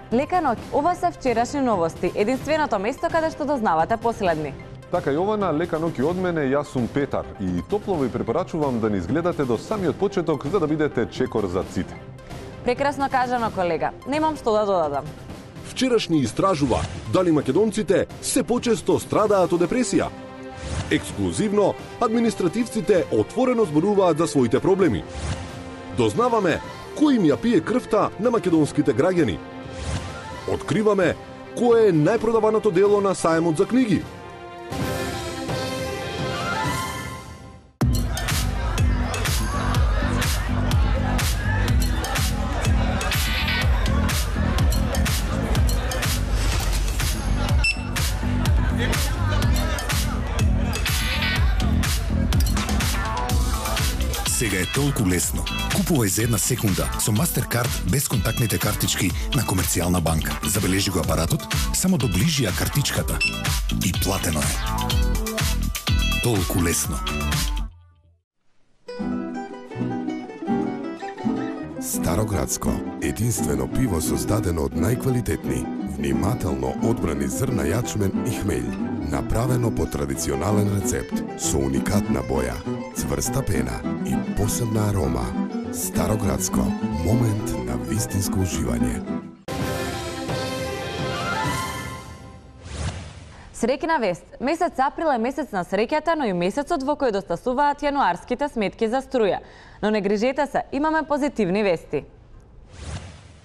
Лека ноќ, ова се вчерашни новости, единственото место каде што дознавате последни. Така Јована, лека ноќ и од мене, јас сум Петар и топло ви препорачувам да ни изгледате до самиот почеток за да бидете чекор за ците. Прекрасно кажано, колега. Немам што да додадам. Вчерашни истражува дали македонците се почесто страдаат од депресија. Ексклузивно, административците отворено зборуваат за своите проблеми. Дознаваме кој им ја пие крвта на македонските граѓани. Откриваме кое е најпродаваното дело на саемот за книги. Сега е толку лесно. Купувај за една секунда со Mastercard без контактните картички на комерцијална банка. Забележи го апаратот, само доближи ја картичката и платено е. Толку лесно. Староградско, единствено пиво создадено од најквалитетни, внимателно одбрани зрна јачмен и хмелј, направено по традиционален рецепт, со уникатна боја, цврста пена и посебна арома. Староградско, момент на вистинско уживање. Среќна вест. Месец април е месец на среќата, но и месецот во кој достасуваат јануарските сметки за струја. Но не грижете се, имаме позитивни вести.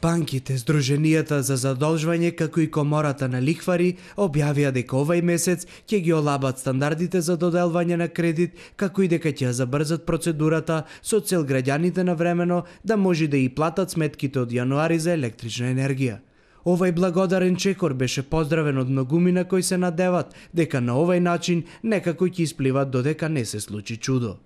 Банките, Сдруженијата за задолжвање како и Комората на лихвари објавија дека овај месец ќе ги олабат стандардите за доделвање на кредит, како и дека ќе забрзат процедурата со цел граѓаните навремено да може да и платат сметките од јануари за електрична енергија. Овај благодарен чекор беше поздравен од многумина кои се надеват дека на овај начин некако ќе испливат додека не се случи чудо.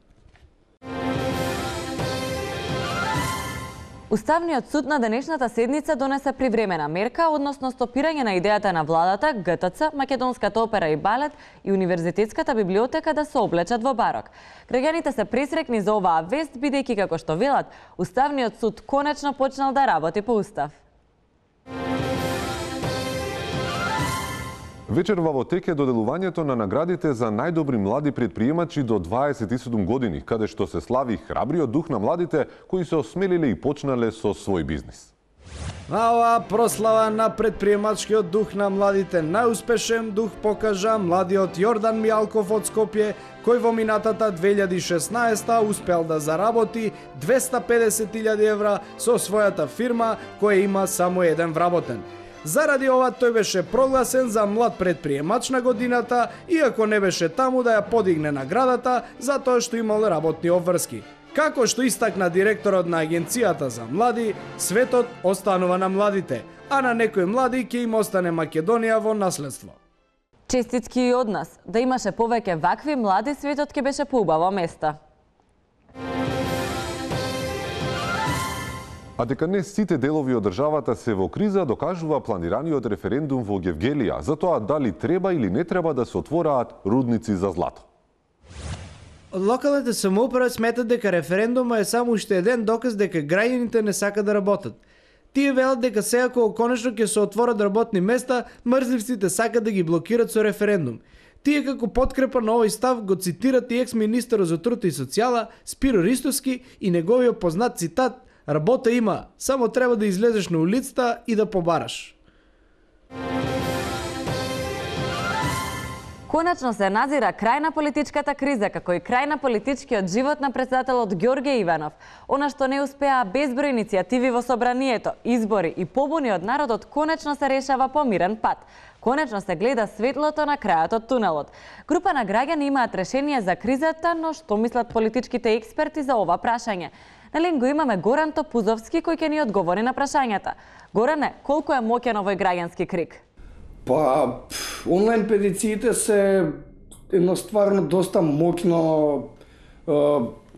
Уставниот суд на денешната седница донесе привремена мерка, односно стопирање на идејата на владата, ГТЦ, Македонската опера и балет и Универзитетската библиотека да се облечат во барок. Граѓаните се пресрекни за оваа вест, бидејќи како што велат, Уставниот суд конечно почнал да работи по устав. Вечерва во тек е доделувањето на наградите за најдобри млади предприемачи до 27 години, каде што се слави храбриот дух на младите кои се осмелиле и почнале со свој бизнис. На оваа прослава на предприемачкиот дух на младите најуспешен дух покажа младиот Јордан Мијалков од Скопје, кој во минатата 2016 успел да заработи 250.000 евра со својата фирма која има само еден вработен. Заради ова тој беше прогласен за млад предприемач на годината, иако не беше таму да ја подигне наградата за тоа што имал работни обврски. Како што истакна директорот на Агенцијата за млади, светот останува на младите, а на некои млади ќе им остане Македонија во наследство. Честитки и од нас, да имаше повеќе вакви млади, светот ќе беше поубаво место. А дека не сите делови од државата се во криза, докажува планираниот референдум во Гевгелија за тоа дали треба или не треба да се отвораат рудници за злато. Локалните самоуправи сметат дека референдума е само уште еден доказ дека граѓаните не сакаат да работат. Тие велат дека сега кога конечно ќе се отворат работни места, мрзливците сакаат да ги блокираат со референдум. Тие како подкрепа на овој став го цитират и екс-министерот за труд и социјала Спиро Ристовски и неговиот познат цитат: "Работа има, само треба да излезеш на улицата и да побараш." Конечно се назира крај на политичката криза, како и крај на политичкиот живот на претседателот Ѓорѓе Иванов. Она што не успеа безброј иницијативи во собранието, избори и побуни од народот, конечно се решава по мирен пат. Конечно се гледа светлото на крајот од тунелот. Група на граѓани имаат решение за кризата, но што мислат политичките експерти за ова прашање? На линк го имаме Горан Топузовски кој ќе ни одговори на прашањата. Горане, колку е моќен овој граѓански крик? Па, онлайн петициите се едно стварно доста моќно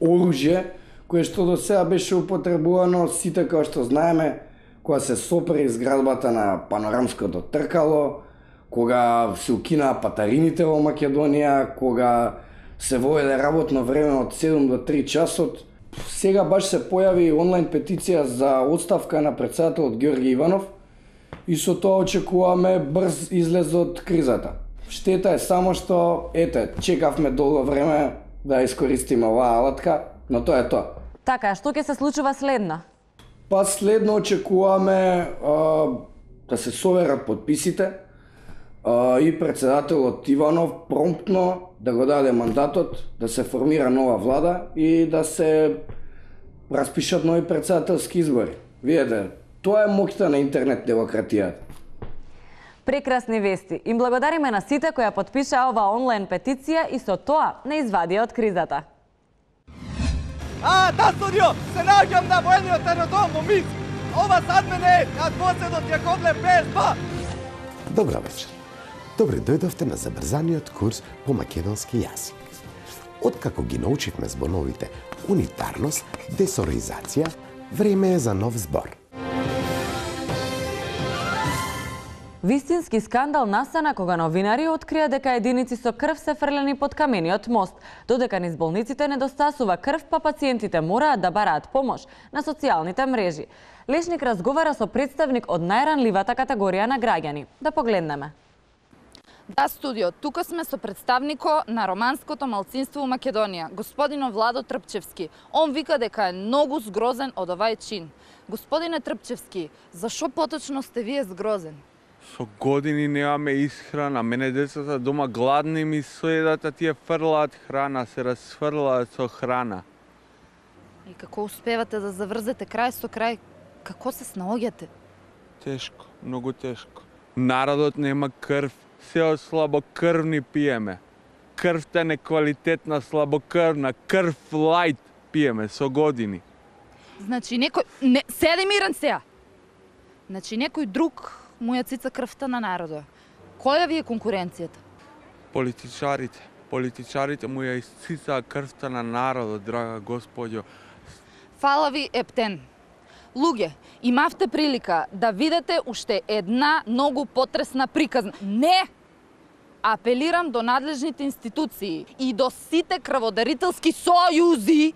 оружје, кое што до сега беше употребувано сите како што знаеме, кога се сопри зградбата на Панорамското тркало, кога се укинаа патарините во Македонија, кога се воеде работно време од 7 до 3 часот. Сега баш се појави онлайн петиција за отставка на претседателот Ѓорѓе Иванов и со тоа очекуваме брз излез од кризата. Штета е само што, чекавме долго време да искористиме оваа алатка, но тоа е тоа. Така, што ќе се случува следно? Па следно очекуваме да се соверат подписите и председателот Иванов промптно да го даде мандатот, да се формира нова влада и да се распишат нови председателски избори. Видете, тоа е моќта на интернет демократијата. Прекрасни вести. Им благодариме на сите кои ја потпиша оваа онлайн петиција и со тоа не извадија од кризата. Студио, се наоѓам на воениот аеродром во Минск. Ова сад мене е адвоцедот Јаковле ПСБ. Добро вечер. Добре дојдовте на забрзаниот курс по македонски јазик. Откако ги научивме збоновите унитарност, десоризација, време е за нов збор. Вистински скандал настана кога новинари открија дека единици со крв се фрлени под камениот мост. Додека низ болниците недостасува крв, па пациентите мораат да бараат помош на социјалните мрежи. Лешник разговара со представник од најранливата категорија на граѓани. Да погледнеме. Да, студио, тука сме со представнико на романското малцинство во Македонија, господино Владо Трпчевски. Он вика дека е многу згрозен од овај чин. Господине Трпчевски, зашо поточно сте вие згрозен? Со години немаме исхрана, мене децата дома гладни ми соедат, а тие фрлаат храна, се расфрлаат со храна. И како успевате да заврзете крај со крај? Како се снаоѓате? Тешко, многу тешко. Народот нема крв, се од слабокрвни пиеме. Крвта неквалитетна, слабокрвна, крв лајт пиеме со години. Значи некој... Седи мирен сеја! Значи некој друг му ја цица крвта на народот. Која ви е конкуренцијата? Политичарите. Политичарите му ја исцицаа крвта на народот, драга господјо. Фала ви, Ептен. Луѓе, имавте прилика да видите уште една многу потресна приказна. Не! Апелирам до надлежните институции и до сите крводарителски сојузи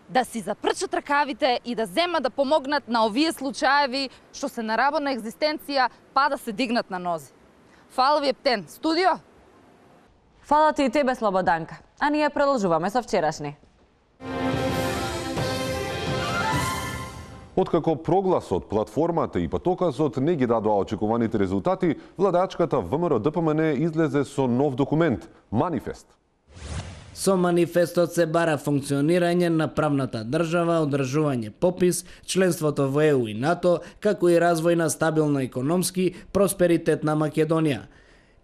да си запрчат ракавите и да земат да помогнат на овие случаеви што се на работна екзистенција, па да се дигнат на нози. Фала ви, Ептен. Студио? Фала ти и тебе, Слободанка. А ние продолжуваме со вчерашни. Откако прогласот, платформата и патоказот не ги дадоа очекуваните резултати, владачката ВМРО-ДПМН излезе со нов документ – манифест. Со манифестот се бара функционирање на правната држава, одржување попис, членството во ЕУ и НАТО, како и развој на стабилно економски просперитет на Македонија.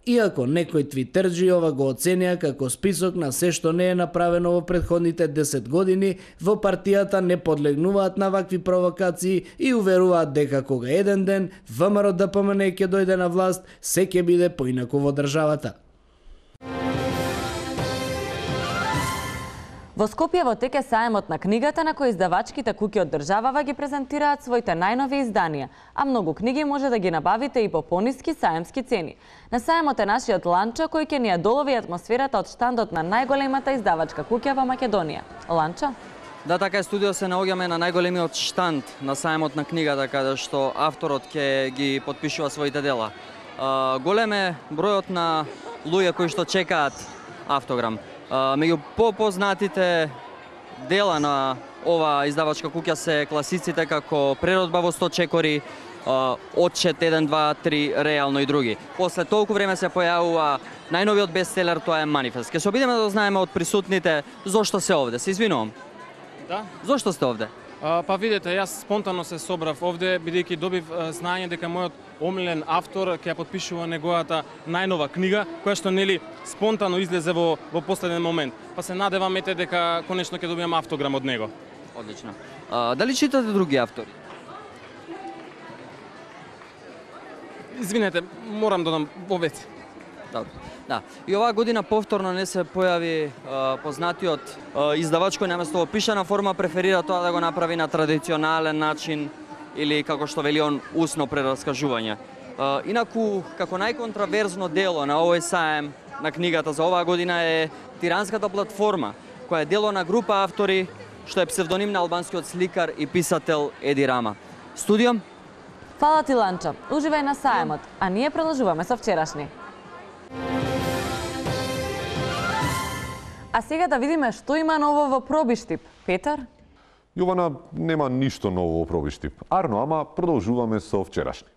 Иако некој твитерџи ова го оценија како список на се што не е направено во претходните 10 години, во партијата не подлегнуваат на вакви провокации и уверуваат дека кога еден ден ВМРО-ДПМН ќе дојде на власт, се ќе биде поинаку во државата. Во Скопје во тек е саемот на книгата на кој издавачките куќи од државава ги презентираат своите најнови изданија, а многу книги може да ги набавите и по пониски саемски цени. На саемот е нашиот Ланчо кој ќе ни ја долови атмосферата од штандот на најголемата издавачка куќа во Македонија. Ланчо? Да, така е, студио, се наоѓаме на најголемиот штанд на саемот на книгата, каде што авторот ќе ги потпишува своите дела. Голем е бројот на луѓе кои што чекаат автограм. Меѓу попознатите дела на ова издавачка куќа се класиците како Преродба во 100 чекори, Отчет 1, 2, 3, Реално и други. После толку време се појавува најновиот бестселер, тоа е Манифест. Ке се обидеме да знаеме од присутните зошто се овде. Се извинувам. Да? Зошто сте овде? Па видете, јас спонтано се собрав овде, бидејќи добив знаење дека мојот омилен автор ќе ја потпишува неговата најнова книга, која што нели спонтано излезе во последен момент. Па се надевам дека конечно ќе добијам автограм од него. Одлично. Дали читате други автори? Извинете, морам да дам овец. Добро. Да. И оваа година повторно не се појави познатиот издавач кој наместо во пишана форма преферира тоа да го направи на традиционален начин или како што вели он усно прераскажување. Инаку како најконтраверзно дело на овој саем на книгата за оваа година е Тиранската платформа, која е дело на група автори што е псевдоним на албанскиот сликар и писател Еди Рама. Студио? Фала ти, Ланчо. Уживај на саемот, а ние продолжуваме со вчерашни. А сега да видиме што има ново во Пробиштип. Петар? Јована, нема ништо ново во Пробиштип. Арно, ама продолжуваме со вчерашни.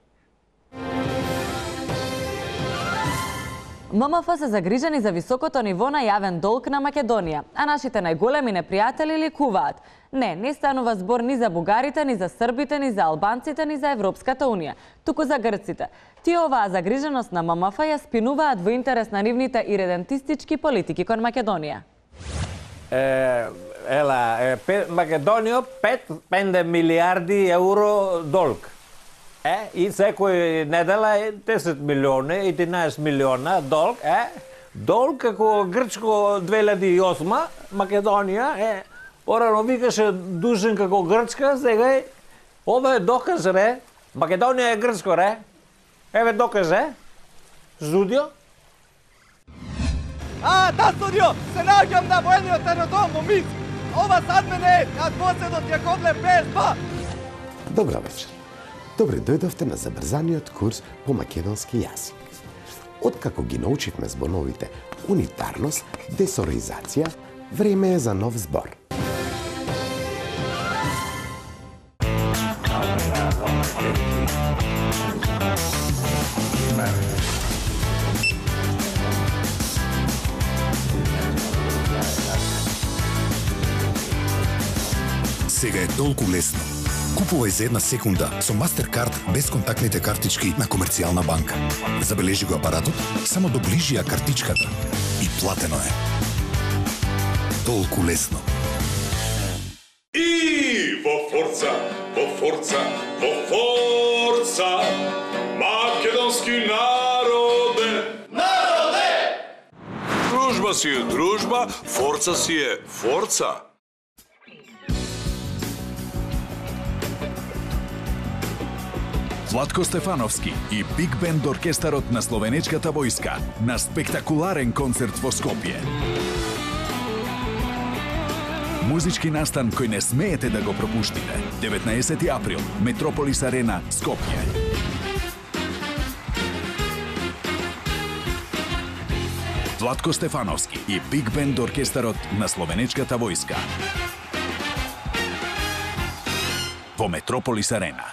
ММФ се загрижени за високото ниво на јавен долг на Македонија, а нашите најголеми непријатели ликуваат. Не станува збор ни за бугарите, ни за србите, ни за албанците, ни за Европската унија, туку за грците. Тие оваа загриженост на ММФ ја спинуваат во интерес на нивните иредентистички политики кон Македонија. Македонија 5 милиарди евро долг. И секој недела 10 милиони, 11 милиона долг. Долг како Грчко 2008, Македонија орано викаше дужен како Грчка, сега ова е доказ, Македонија е Грчко, Еве доказ, Студио. Да, студио! Се наоѓам на воениот аеродром во Минск. Ова сад мене на поседот Јаковле ПСБ. Добра вечер. Добре дојдовте на забрзаниот курс по македонски јазик. Откако ги научивме збоновите унитарност, десоризација, време е за нов збор. Сега е толку лесно. Купувај за една секунда со Mastercard без контактните картички на Комерцијална банка. Забележи го апаратот, само доближи ја картичката и платено е. Толку лесно. И во Форца, македонски народе! Дружба си е дружба, Форца си е Форца. Владко Стефановски и Биг Бенд оркестарот на Словенечката војска на спектакуларен концерт во Скопје. Музички настан кој не смеете да го пропуштите. 19 април, Метрополис Арена, Скопје. Владко Стефановски и Биг Бенд оркестарот на Словенечката војска во Метрополис Арена.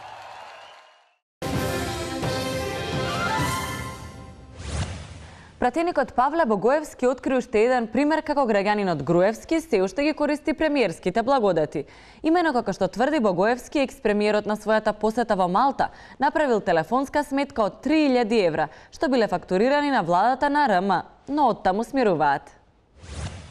Пратеникот Павле Богоевски откри уште еден пример како граѓанинот Груевски се уште ги користи премиерските благодати. Имено како што тврди Богоевски, екс-премиерот на својата посета во Малта направил телефонска сметка од 3000 евра, што биле фактурирани на владата на РМ, но оттаму смируваат.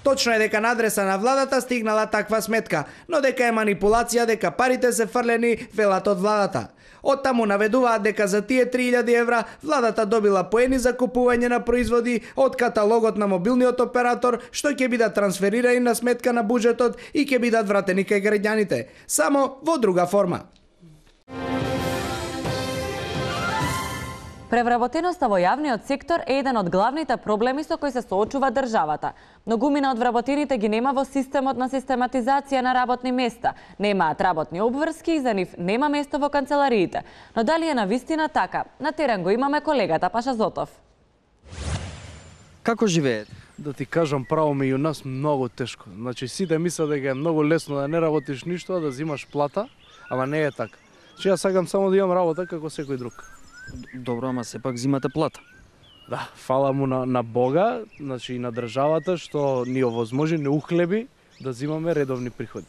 Точно е дека на адреса на владата стигнала таква сметка, но дека е манипулација, дека парите се фрлени, велат од владата. Оттаму наведуваат дека за тие 3000 евра владата добила поени за купување на производи од каталогот на мобилниот оператор, што ќе бидат трансферирани на сметка на буџетот и ќе бидат вратени кај граѓаните, само во друга форма. Превработеноста во јавниот сектор е еден од главните проблеми со кои се соочува државата. Многумина од вработените ги нема во системот на систематизација на работни места, немаат работни обврски и за нив нема место во канцелариите. Но дали е навистина така? На терен го имаме колегата Паша Зотов. Како живеете? Да ти кажам право, меѓу нас многу тешко. Значи сите мислат дека е многу лесно да не работиш ништо, да земаш плата, ама не е така. Че ја сакам само да имам работа како секој друг. Добро, ама сепак зимате плата. Да, фала му на Бога, значи и на државата што ни овозможи, не ухлеби да зимаме редовни приходи.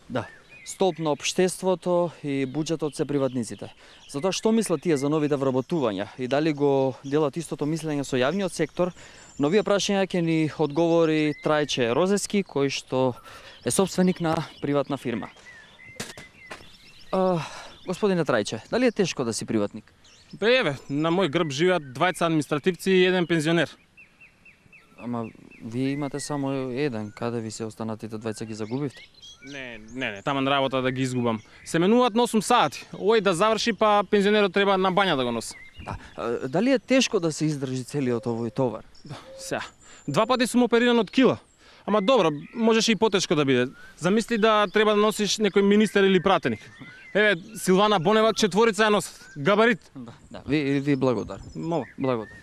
Да, столб на општеството и буџетот се приватниците. Затоа што мислат тие за новите вработувања и дали го делат истото мислење со јавниот сектор? На овие прашања ќе ни одговори Трајче Розески, кој што е собственик на приватна фирма. Господине Трајче, дали е тешко да си приватник? Еве, на мој грб живеат двајца административци и еден пензионер. Ама вие имате само еден, каде ви се останатите двајца ги загубивте? Не, таман работа да ги изгубам. Се менуваат на 8 сати. Ој да заврши, па пензионерот треба на бања да го носи. Дали е тешко да се издржи целиот овој товар? Сега, 2 пати сум опериран од кила. Ама добро, можеше и потешко да биде. Замисли да треба да носиш некој министер или пратеник. Еве, Силвана Бонева, четворица ја носат. Габарит. Да, ви благодарам. Мола. Благодарам.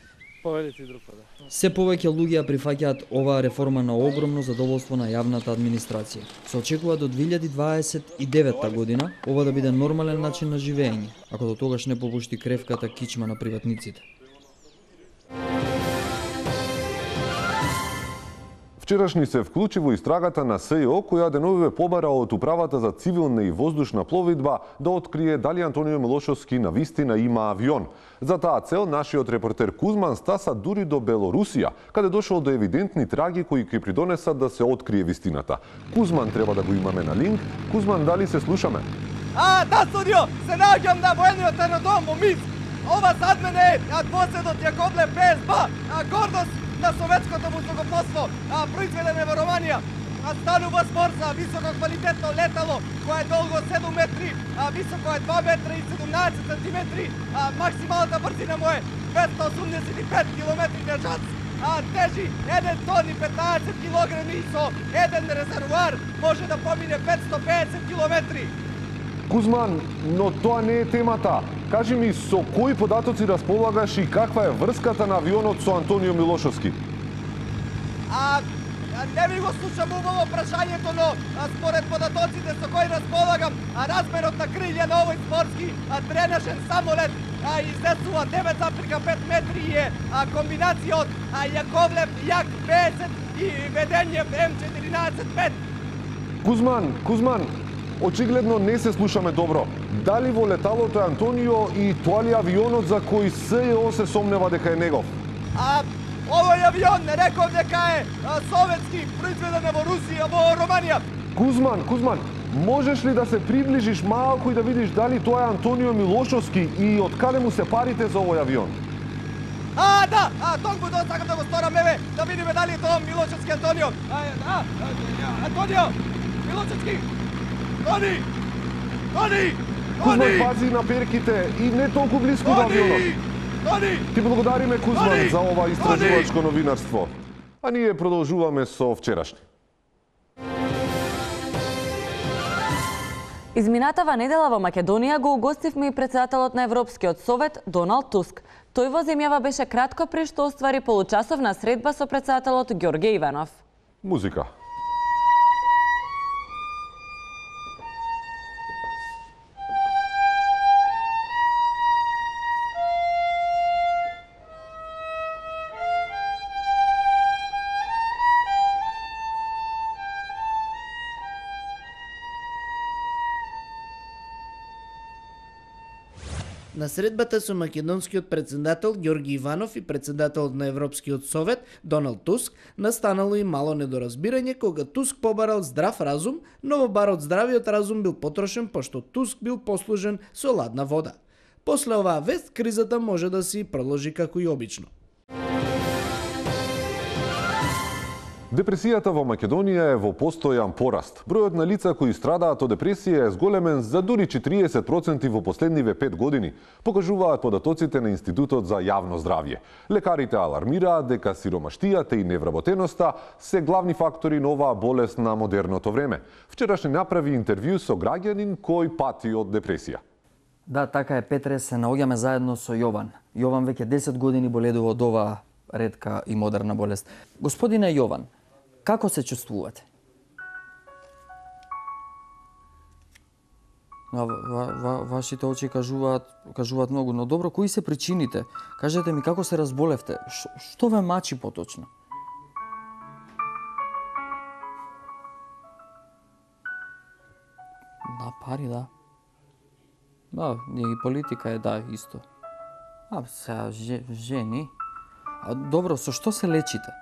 Поведете и друг пат. Се повеќе луѓе ја прифаќаат оваа реформа на огромно задоволство на јавната администрација. Се очекува до 2029 година ова да биде нормален начин на живење, ако до тогаш не попушти кревката кичма на приватниците. Вчерашни се вклучи во истрагата на СИО, која деновиве побара од Управата за цивилна и воздушна пловидба да открие дали Антонио Милошовски навистина има авион. За таа цел нашиот репортер Кузман стаса дури до Белорусија, каде дошол до евидентни траги кои ќе придонесат да се открие вистината. Кузман треба да го имаме на линк. Кузман, дали се слушаме? Да, студио! Се наоѓам на воениот аеродром во Минск. Ова зад мене е двоседот Јаковлев ПСБ, гордост на советското воздухопловство, произведен во Романија. Станува спор за високо квалитетно летало, кое е долго 7 метри, високо е 2 метра и 17 сантиметри, максималната брзина му е 285 км на час, тежи 1 тон и 15 килограми и со еден резервоар може да помине 550 километри. Кузман, но тоа не е темата. Кажи ми, со кои податоци располагаш и каква е врската на авионот со Антонио Милошовски? Не ви го слушам убаво прашањето, но според податоците со кои располагам, размерот на крилја на овој спортски тренажен самолет изнесува 9,5 метри и е комбинација од Јаковлев Як-50 и Веденјев М14-5. Кузман, очигледно не се слушаме добро. Дали во леталото е Антонио и тоа ли авионот за кој СИО се сомнева дека е негов? Овој авион не реков дека е советски, произведен во Русија, во Романија. Кузман, можеш ли да се приближиш малку и да видиш дали тоа е Антонио Милошовски и од каде му се парите за овој авион? Да, токму тоа сакам да го сторам, еве, да видиме дали е тоа Милошовски Антонио. Антонио Милошовски. Тони! Кузман, пази на перките и не толку близко до авионот. Ти благодариме, Кузман, за ова истражувачко новинарство. А ние продолжуваме со вчерашни. Изминатава недела во Македонија го угостивме и председателот на Европскиот совет Доналд Туск. Тој во земјава беше кратко пред што оствари получасовна средба со председателот Ѓорге Иванов. Музика. На средбата со македонскиот председател Ѓорги Иванов и председателот на Европскиот совет Доналд Туск настанало и мало недоразбирање кога Туск побарал здрав разум, но во барот здравиот разум бил потрошен пошто Туск бил послужен со ладна вода. После оваа вест кризата може да си продолжи како и обично. Депресијата во Македонија е во постојан пораст. Бројот на лица кои страдаат од депресија е зголемен за дури 40% во последниве 5 години, покажуваат податоците на Институтот за јавно здравје. Лекарите алармираат дека сиромаштијата и невработеноста се главни фактори на оваа болест на модерното време. Вчерашни направи интервју со граѓанин кој пати од депресија. Да, така е, Петре, се наоѓаме заедно со Јован. Јован веќе 10 години боледува од оваа ретка и модерна болест. Господине Јован, како се чувствувате? Вашите очи кажуваат многу, но добро, кои се причините? Кажете ми како се разболевте? Што ве мачи поточно? Да, пари, да. Да, и политика е, да, исто. Сега, жени. Добро, со што се лечите?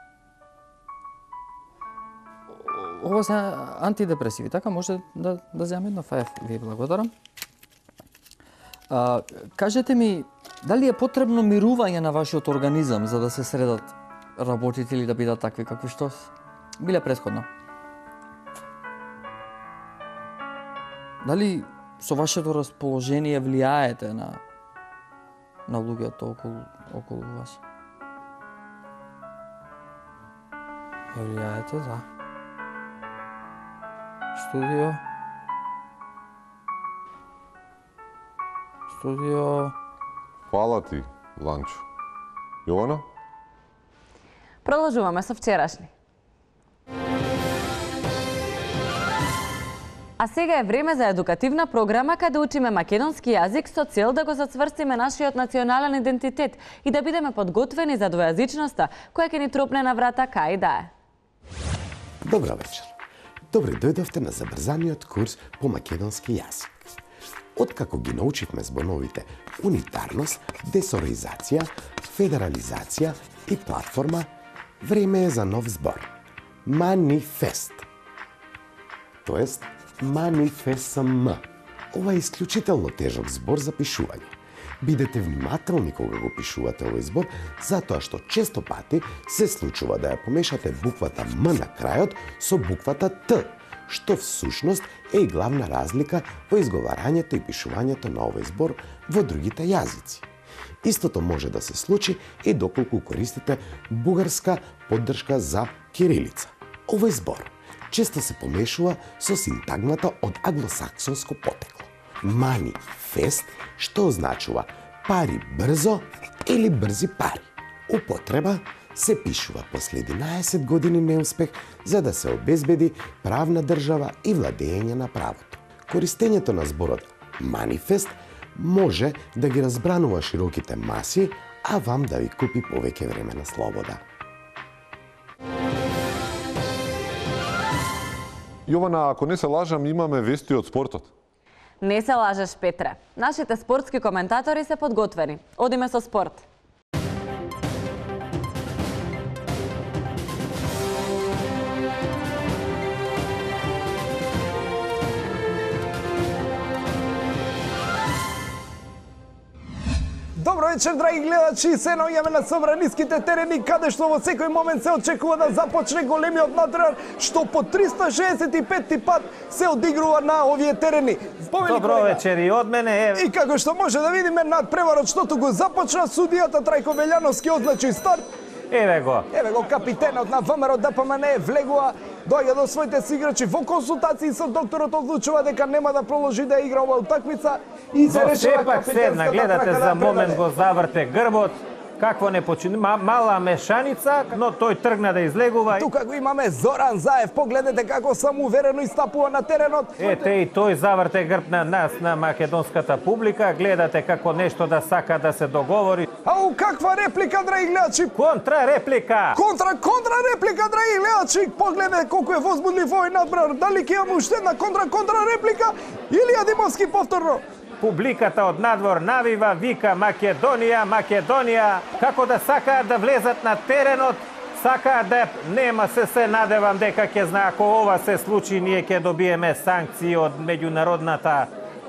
Ова се антидепресиви, така може да земам едно ФФ. Ви благодарам. Кажете ми, дали е потребно мирување на вашиот организам за да се средат работите или да бидат такви какви што биле претходно? Дали со вашето расположение влијаете на луѓето околу вас? Влијаете, да. Студио. Студио. Фала ти, Ланчо. Јована? Продолжуваме со вчерашни. А сега е време за едукативна програма каде учиме македонски јазик со цел да го зацврстиме нашиот национален идентитет и да бидеме подготвени за двојазичноста која ќе ни тропне на врата кај да е. Добро вечер. Добре дојдовте на забрзаниот курс по македонски јазик. Откако ги научивме збоновите унитарност, десороизација, федерализација и платформа, време е за нов збор. Манифест. Тоест, манифесм. Ова е исклучително тежок збор за пишување. Бидете внимателни кога го пишувате овој збор, затоа што често пати се случува да ја помешате буквата М на крајот со буквата Т, што всушност е и главна разлика во изговарањето и пишувањето на овој збор во другите јазици. Истото може да се случи и доколку користите бугарска поддршка за кирилица. Овој збор често се помешува со синтагмата од англосаксонско потекло. Манифест, што означува пари брзо или брзи пари. Употреба се пишува после 11 години неуспех за да се обезбеди правна држава и владење на правото. Користењето на зборот манифест може да ги разбранува широките маси, а вам да ви купи повеќе време на слобода. Јована, ако не се лажам, имаме вести од спортот. Не се лажеш, Петре. Нашите спортски коментатори се подготвени. Одиме со спорт. Добро вечер, драги гледачи, се наоѓаме на собраниските терени, каде што во секој момент се очекува да започне големиот натпревар, што по 365 пат се одигрува на овие терени. Добро вечер и од мене. И како што може да видиме, надпреварот штото го започна, судијата Трајко Белјановски означи старт. Еве го, капитенот на ВМРО ДПМН влегува, доаѓа до своите играчи во консултации со докторот, одлучува дека нема да продолжи да игра ова утакмица и се решава сепак седна, гледате за момент го заврте грбот. Какво не почини, мала мешаница, но тој тргна да излегува. Тука го имаме Зоран Заев, погледнете како самоуверено истапува на теренот. Ете и тој заврте грб на нас, на македонската публика, гледате како нешто да сака да се договори. Ау, каква реплика, драги гледачи? Контрареплика! Контрареплика, драги гледачи! Погледнете колку е возбудлив овој надпревар. Дали ќе имаме уште една контрареплика или Димовски повторно? Публиката од надвор навива, вика Македонија, Македонија, како да сакаат да влезат на теренот, сакаат да нема се надевам дека ќе знае ако ова се случи, ние ќе добиеме санкции од меѓународната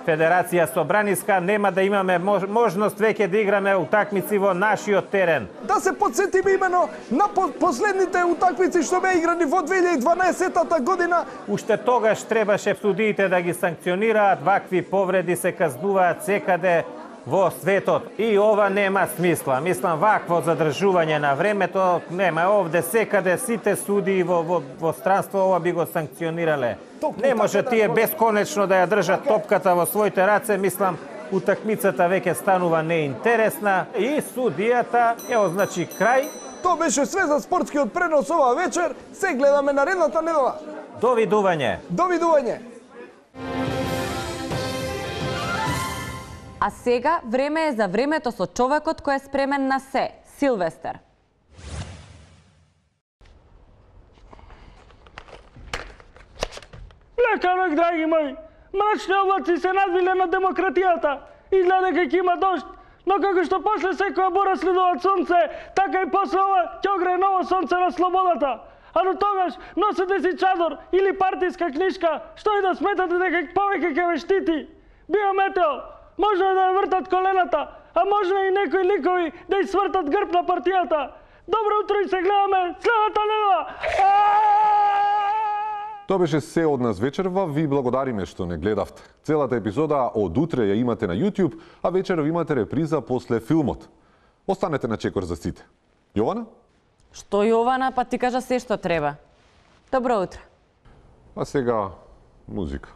Федерација Собраниска, нема да имаме можност веќе да играме утакмици во нашиот терен. Да се подсетиме имено на последните утакмици што беа играни во 2012 година. Уште тогаш требаше судиите да ги санкционираат, вакви повреди се казнуваат секаде во светот. И ова нема смисла. Мислам, вакво задржување на времето нема. Овде секаде сите судии во странство ова би го санкционирале. Не може тие бесконечно да ја држат топката во своите раце. Мислам, утакмицата веќе станува неинтересна и судијата е означи крај. Тоа беше све за спортскиот пренос ова вечер. Се гледаме наредната недела. Довидување. Довидување. А сега време е за времето со човекот кој е спремен на се, Силвестер. Лека век, драги мои, мрачни облаци се надвиле на демократијата. Изгледа дека ќе има дожд, но како што после секоја бора следува сонце, така и после ова ќе огрее ново сонце на слободата. А до тогаш носете си чадор или партиска книжка, што и да сметате дека повеќе ќе ве штити. Биометео, можно да ја вртат колената, а можно и некои ликови да ја свртат грб на партијата. Добро утро и се гледаме следната недела. Тоа беше се од нас вечерва. Ви благодариме што не гледавте. Целата епизода од утре ја имате на YouTube, а вечеров имате реприза после филмот. Останете на чекор за сите. Јована? Што Јована, па ти кажа се што треба. Добро утро. А сега музика.